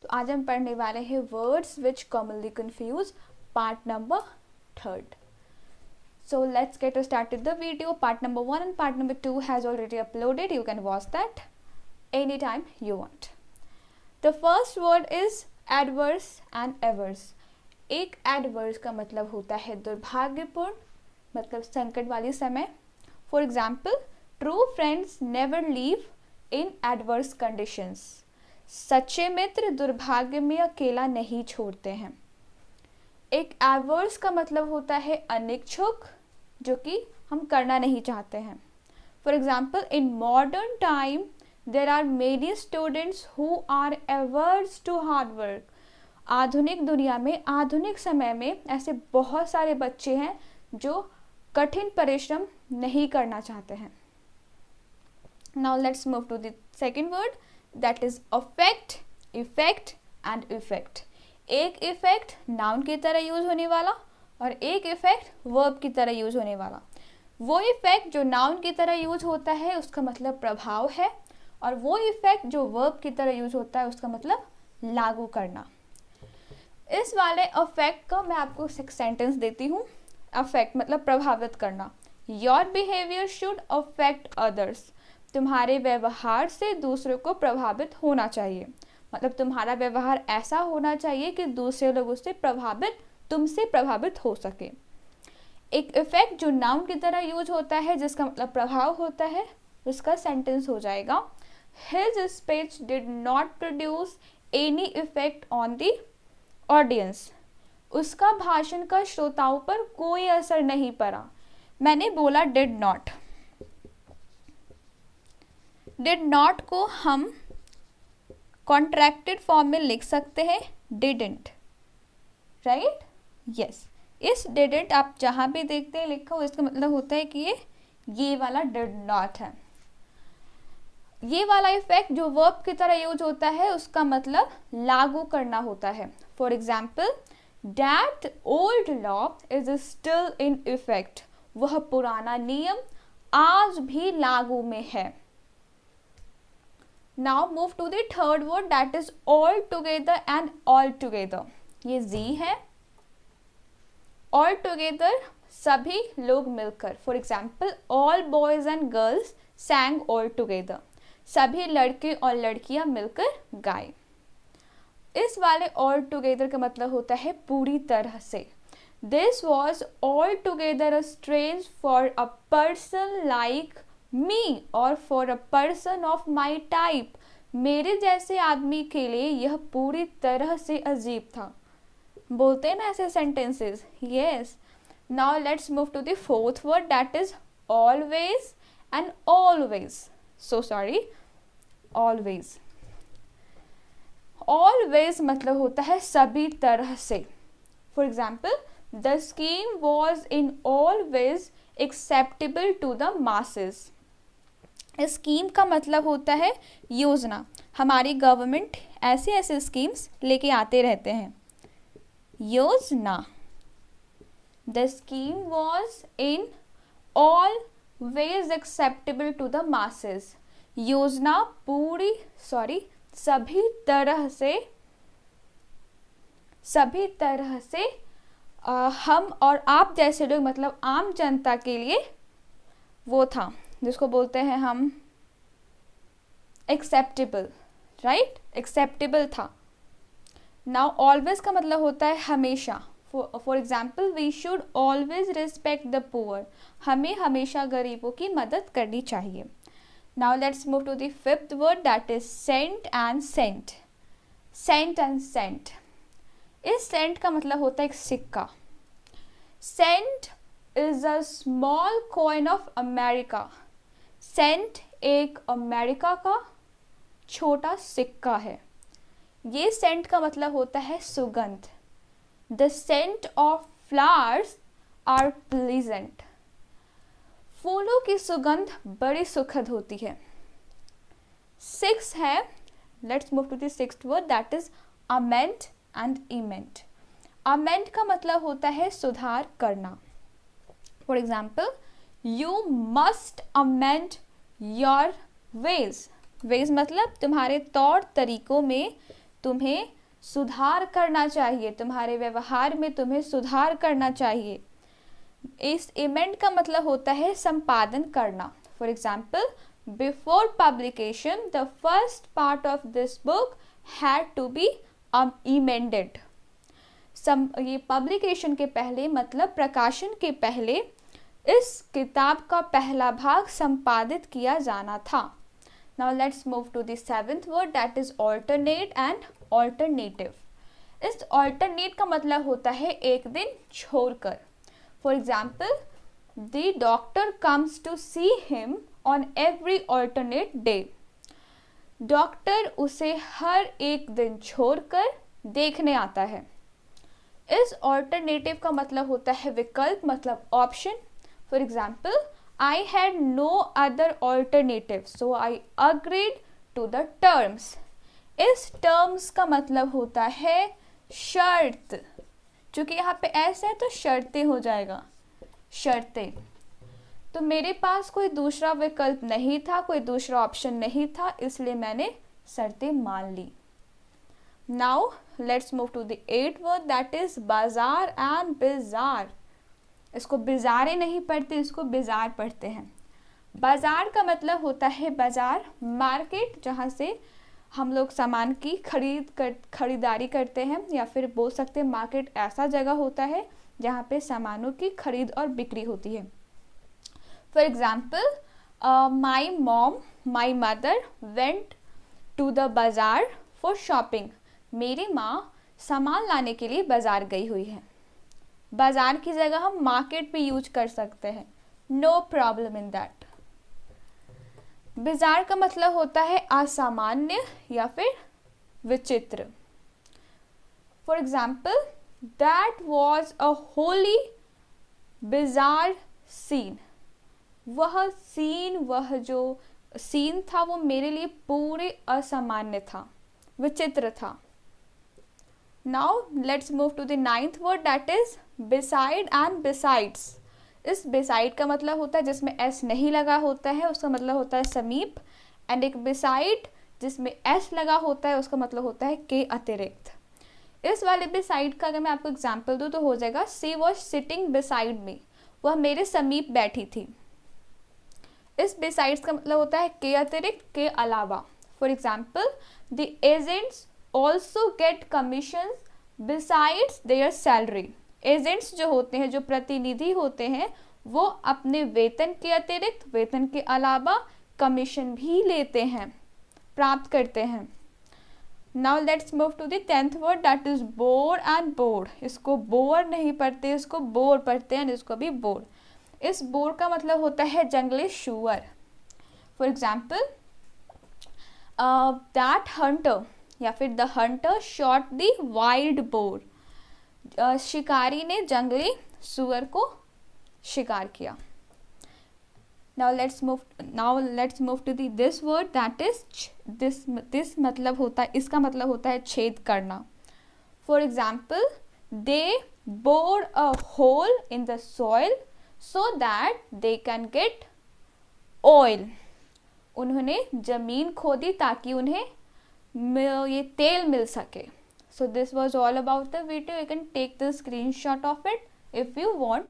तो आज हम पढ़ने वाले हैं words which commonly confuse part number 3. So let's get started the video. Part number 1 and part number 2 has already uploaded. You can watch that anytime you want. The first word is adverse and averse. एक adverse का मतलब होता है दुर्भाग्यपूर्ण, मतलब संकट वाली समय. For example, true friends never leave in adverse conditions. सच्चे मित्र दुर्भाग्य में अकेला नहीं छोड़ते हैं. एक एडवर्स का मतलब होता है अनिच्छुक, जो कि हम करना नहीं चाहते हैं. For example, in modern time there are many students who are averse to hard work. आधुनिक दुनिया में, आधुनिक समय में ऐसे बहुत सारे बच्चे हैं जो कठिन परिश्रम नहीं करना चाहते हैं. Now let's move to the second word, that is affect, effect and effect. एक इफेक्ट नाउन की तरह यूज होने वाला और एक इफेक्ट वर्ब की तरह यूज होने वाला. वो इफेक्ट जो नाउन की तरह यूज होता है उसका मतलब प्रभाव है, और वो इफेक्ट जो वर्ब की तरह यूज होता है उसका मतलब लागू करना. इस वाले अफेक्ट का मैं आपको एक सेंटेंस देती हूँ. अफेक्ट मतलब प्रभावित करना. Your behaviour should affect others. तुम्हारे व्यवहार से दूसरों को प्रभावित होना चाहिए, मतलब तुम्हारा व्यवहार ऐसा होना चाहिए कि दूसरे लोग उससे प्रभावित, तुमसे प्रभावित हो सके. एक इफेक्ट जो नाउन की तरह यूज होता है जिसका मतलब प्रभाव होता है, उसका सेंटेंस हो जाएगा his speech did not produce any effect on the audience. उसका भाषण का श्रोताओं पर कोई असर नहीं पड़ा. मैंने बोला डिड नॉट. डिड नॉट को हम कॉन्ट्रैक्टेड फॉर्म में लिख सकते हैं डिडंट, राइट. यस, इस डिडंट आप जहां भी देखते हैं लिखा हो, इसका मतलब होता है कि ये वाला डिड नॉट है. ये वाला इफेक्ट जो वर्ब की तरह यूज होता है उसका मतलब लागू करना होता है. For example, that old law is still in effect. वह पुराना नियम आज भी लागू में है. Now move to the third word, that is all together and all together. ये Z है. all together सभी लोग मिलकर. For example, all boys and girls sang all together. सभी लड़के और लड़कियां मिलकर गाए. इस वाले all together का मतलब होता है पूरी तरह से. This was altogether a strange for a person like me or for a person of my type. मेरे जैसे आदमी के लिए यह पूरी तरह से अजीब था. बोलते हैं ना ऐसे sentences. Yes. Now let's move to the fourth word, that is always and always. So sorry, always. Always मतलब होता है सभी तरह से. For example, the scheme was in always acceptable to the masses. Scheme का मतलब होता है योजना. हमारी गवर्नमेंट ऐसे ऐसे स्कीम्स लेके आते रहते हैं. योजना. The scheme was in all ways acceptable to the masses. योजना पूरी सभी तरह से हम और आप जैसे लोग, मतलब आम जनता के लिए वो था, जिसको बोलते हैं हम एक्सेप्टेबल, राइट. एक्सेप्टेबल था. नाउ ऑलवेज का मतलब होता है हमेशा. For example, we should always respect the poor. हमें हमेशा गरीबों की मदद करनी चाहिए. Now let's move to the fifth word, that is cent and scent. Cent and sent. इस सेंट का मतलब होता है एक सिक्का. Cent is a small coin of America. Cent एक अमेरिका का छोटा सिक्का है. ये सेंट का मतलब होता है सुगंध. The scent of flowers are pleasant. फूलों की सुगंध बड़ी सुखद होती है. 6 है. Let's move to the sixth word, that is amend and emend. Amend का मतलब होता है सुधार करना. For example, you must amend your ways. Ways मतलब तुम्हारे तौर तरीकों में तुम्हें सुधार करना चाहिए, तुम्हारे व्यवहार में तुम्हें सुधार करना चाहिए। इस इमेंट का मतलब होता है संपादन करना। For example, before publication the first part of this book had to be emended. ये पब्लिकेशन के पहले मतलब प्रकाशन के पहले इस किताब का पहला भाग संपादित किया जाना था। Now let's move to the seventh word, that is alternate and alternative. इस ऑल्टरनेट का मतलब होता है एक दिन छोड़कर। For example, the doctor comes to see him on every alternate day. Doctor उसे हर एक दिन छोड़कर देखने आता है। इस ऑल्टरनेटिव का मतलब होता है विकल्प, मतलब option. For example, I had no other alternative so I agreed to the terms. इस टर्म्स का मतलब होता है शर्त। चूंकि यहाँ पे ऐसा है तो शर्तें हो जाएगा, शर्तें। तो मेरे पास कोई दूसरा विकल्प नहीं था, कोई दूसरा ऑप्शन नहीं था, इसलिए मैंने शर्तें मान ली। Now let's move to the eight word, that is bazaar and bizarre. इसको बिजारे नहीं पढ़ते, इसको बिजार पढ़ते हैं। बाजार का मतलब होता है बाजार, मार्केट, जहाँ से हम लोग सामान की खरीदारी करते हैं, या फिर बोल सकते हैं मार्केट ऐसा जगह होता है जहाँ पे सामानों की खरीद और बिक्री होती है। For example, my mom, my mother went to the bazaar for shopping. मेरी माँ सामान लाने के लिए बाजार गई हुई है। बाजार की जगह हम मार्केट भी यूज कर सकते हैं, no problem in that. Bizarre का मतलब होता है असामान्य या फिर विचित्र। For example, that was a wholly bizarre scene. वह जो सीन था वो मेरे लिए पूरे असामान्य था, विचित्र था। Now let's move to the ninth word, that is beside and besides. इस बिसाइड का मतलब होता है जिसमें एस नहीं लगा होता है, उसका मतलब होता है समीप। एंड एक बिसाइड जिसमें एस लगा होता है, उसका मतलब होता है के अतिरिक्त। इस वाले बिसाइड का अगर मैं आपको एग्जाम्पल दूँ तो हो जाएगा, she was sitting beside me. वह मेरे समीप बैठी थी। इस बिसाइड्स का मतलब होता है के अतिरिक्त, के अलावा। For example, the agents also get commission besides there salary. Agents जो होते हैं, जो प्रतिनिधि होते हैं, वो अपने वेतन के अतिरिक्त, वेतन के अलावा कमीशन भी लेते हैं, प्राप्त करते हैं। Now let's move to the 10th word, that is bore and board. इसको बोर नहीं पढ़ते, इसको बोर पढ़ते हैं, इसको भी बोर। इस बोर का मतलब होता है जंगली sure. For example, that Hunter या फिर the Hunter shot the wild boar. शिकारी ने जंगली सुअर को शिकार किया। Now let's move to this word, that is this मतलब होता है, इसका मतलब होता है छेद करना। For example, they bore a hole in the soil so that they can get oil. उन्होंने जमीन खोदी ताकि उन्हें ये तेल मिल सके। So this was all about the video. You can take the screenshot of it if you want.